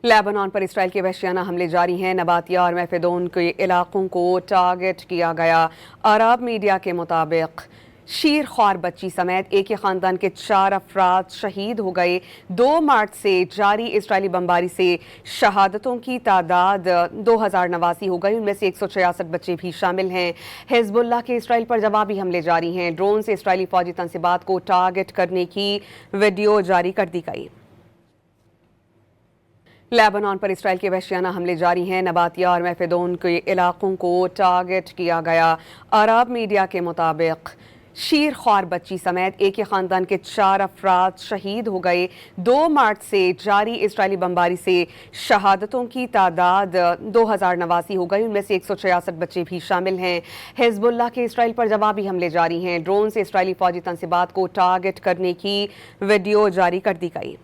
Lebanon पर Israel के वहशियाना हमले जारी हैं। नबातिया और महफदोन के इलाकों को टारगेट किया गया। अरब मीडिया के मुताबिक शीर ख्वार बच्ची समेत एक ही खानदान के 4 अफराद शहीद हो गए। 2 मार्च से जारी इसराइली बमबारी से शहादतों की तादाद 2089 हो गई। उनमें से 166 बच्चे भी शामिल हैं। हिजबुल्लाह के इसराइल पर जवाबी हमले जारी हैं। ड्रोन से इसराइली फौजी तनसीबात को टारगेट करने की वीडियो जारी कर दी गई। लेबनान पर इसराइल के वहशियाना हमले जारी हैं। नबातिया और महफदोन के इलाकों को टारगेट किया गया। अरब मीडिया के मुताबिक शीर ख्वार बच्ची समेत एक ही खानदान के 4 अफराद शहीद हो गए। 2 मार्च से जारी इसराइली बमबारी से शहादतों की तादाद 2089 हो गई। उनमें से 166 बच्चे भी शामिल हैं। हिजबुल्लाह के इसराइल पर जवाबी हमले जारी हैं। ड्रोन से इसराइली फौजी तनसीबात को टारगेट करने की वीडियो जारी कर दी गई।